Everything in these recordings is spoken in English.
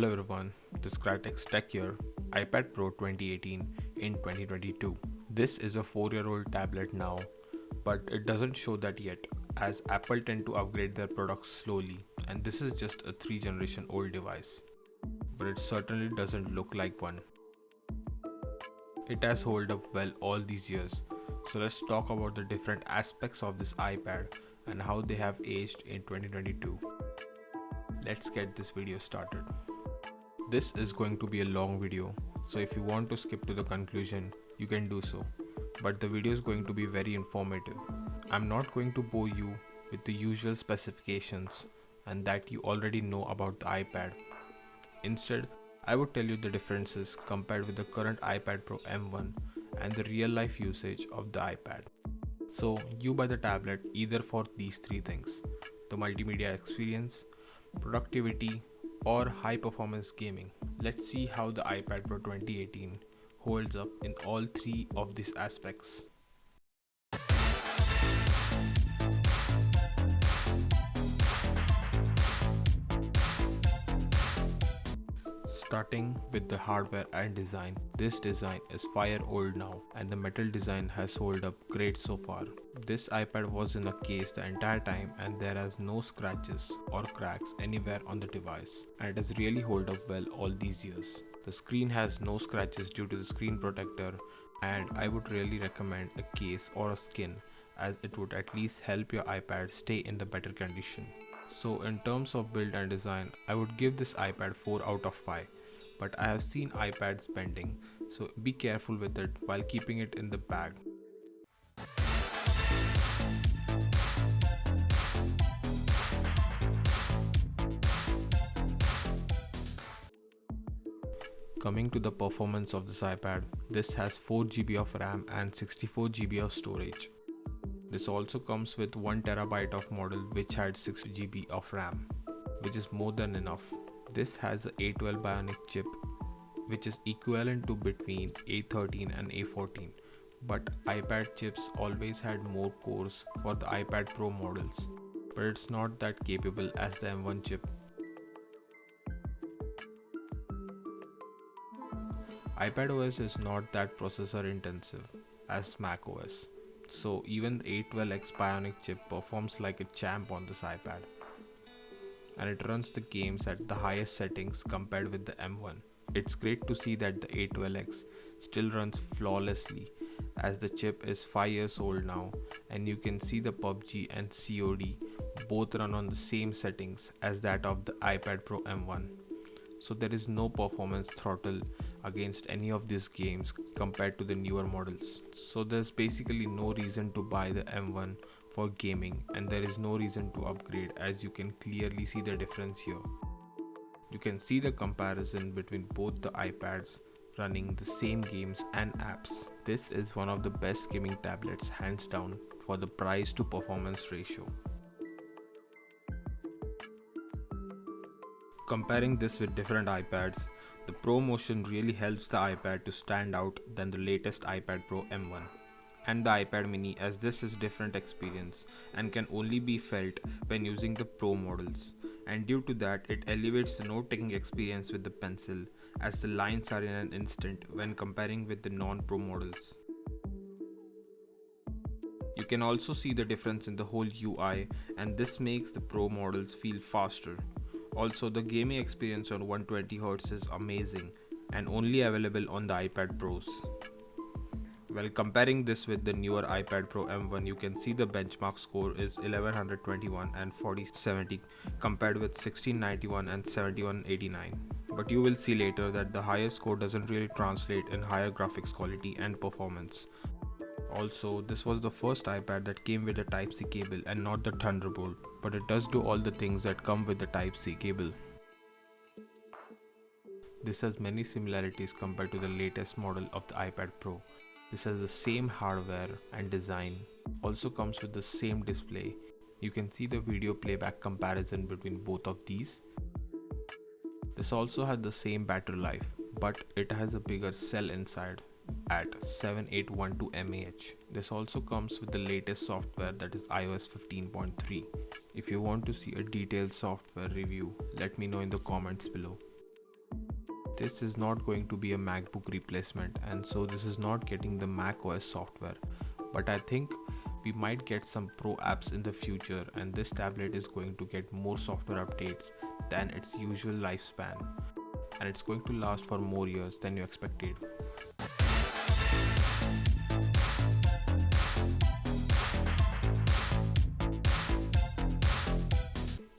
Hello everyone, this is Crytex Tech here, iPad Pro 2018 in 2022. This is a 4-year-old tablet now, but it doesn't show that yet as Apple tend to upgrade their products slowly, and this is just a 3 generation old device. But it certainly doesn't look like one. It has held up well all these years, so let's talk about the different aspects of this iPad and how they have aged in 2022. Let's get this video started. This is going to be a long video, so if you want to skip to the conclusion, you can do so. But the video is going to be very informative. I'm not going to bore you with the usual specifications and that you already know about the iPad. Instead, I would tell you the differences compared with the current iPad Pro M1 and the real life usage of the iPad. So you buy the tablet either for these three things: the multimedia experience, productivity, or high performance gaming. Let's see how the iPad Pro 2018 holds up in all three of these aspects. Starting with the hardware and design. This design is 5 years old now and the metal design has held up great so far. This iPad was in a case the entire time and there is no scratches or cracks anywhere on the device, and it has really held up well all these years. The screen has no scratches due to the screen protector, and I would really recommend a case or a skin, as it would at least help your iPad stay in the better condition. So in terms of build and design, I would give this iPad 4 out of 5. But I have seen iPads bending, so be careful with it while keeping it in the bag. Coming to the performance of this iPad, this has 4GB of RAM and 64GB of storage. This also comes with 1TB of model which had 6GB of RAM, which is more than enough. This has a A12 Bionic chip, which is equivalent to between A13 and A14, but iPad chips always had more cores for the iPad Pro models, but it's not that capable as the M1 chip. iPadOS is not that processor intensive as macOS, so even the A12X Bionic chip performs like a champ on this iPad, and it runs the games at the highest settings compared with the M1. It's great to see that the A12X still runs flawlessly, as the chip is 5 years old now, and you can see the PUBG and COD both run on the same settings as that of the iPad Pro M1. So there is no performance throttle against any of these games compared to the newer models. So there's basically no reason to buy the M1 for gaming, and there is no reason to upgrade, as you can clearly see the difference here. You can see the comparison between both the iPads running the same games and apps. This is one of the best gaming tablets hands down for the price to performance ratio. Comparing this with different iPads, the Pro Motion really helps the iPad to stand out than the latest iPad Pro M1 and the iPad mini, as this is different experience and can only be felt when using the Pro models, and due to that it elevates the note-taking experience with the pencil, as the lines are in an instant when comparing with the non-Pro models. You can also see the difference in the whole UI, and this makes the Pro models feel faster. Also, the gaming experience on 120Hz is amazing and only available on the iPad Pros. Well, comparing this with the newer iPad Pro M1, you can see the benchmark score is 1121 and 4070 compared with 1691 and 7189. But you will see later that the higher score doesn't really translate in higher graphics quality and performance. Also, this was the first iPad that came with a Type-C cable and not the Thunderbolt, but it does do all the things that come with the Type-C cable. This has many similarities compared to the latest model of the iPad Pro. This has the same hardware and design, also comes with the same display. You can see the video playback comparison between both of these. This also has the same battery life, but it has a bigger cell inside at 7812 mAh. This also comes with the latest software, that is iOS 15.3. If you want to see a detailed software review, let me know in the comments below. This is not going to be a MacBook replacement, and so this is not getting the Mac OS software. But I think we might get some pro apps in the future, and this tablet is going to get more software updates than its usual lifespan, and it's going to last for more years than you expected.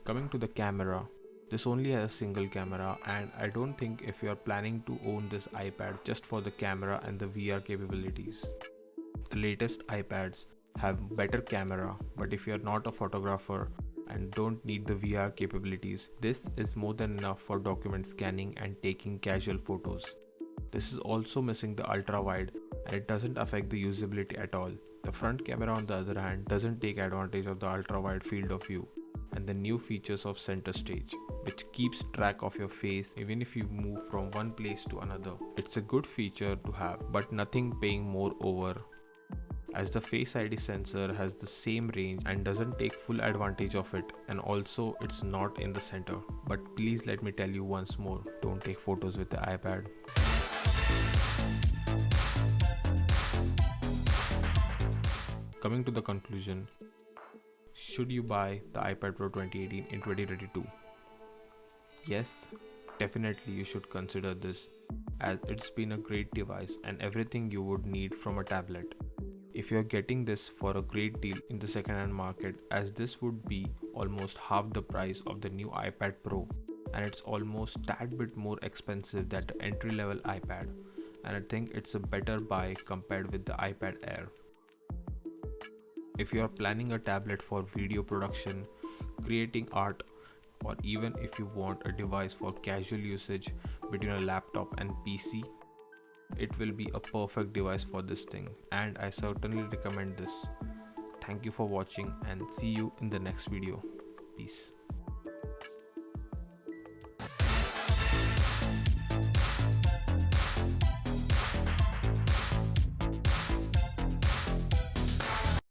Coming to the camera, this only has a single camera, and I don't think if you are planning to own this iPad just for the camera and the VR capabilities. The latest iPads have better camera, but if you are not a photographer and don't need the VR capabilities, this is more than enough for document scanning and taking casual photos. This is also missing the ultra wide, and it doesn't affect the usability at all. The front camera on the other hand doesn't take advantage of the ultra wide field of view and the new features of center stage, which keeps track of your face even if you move from one place to another. It's a good feature to have, but nothing paying more over, as the Face ID sensor has the same range and doesn't take full advantage of it, and also it's not in the center. But please let me tell you once more, don't take photos with the iPad. Coming to the conclusion, should you buy the iPad Pro 2018 in 2022? Yes, definitely you should consider this, as it's been a great device and everything you would need from a tablet. If you're getting this for a great deal in the second-hand market, as this would be almost half the price of the new iPad Pro, and it's almost tad bit more expensive than the entry-level iPad, and I think it's a better buy compared with the iPad Air. If you are planning a tablet for video production, creating art, or even if you want a device for casual usage between a laptop and PC, it will be a perfect device for this thing, and I certainly recommend this. Thank you for watching and see you in the next video. Peace.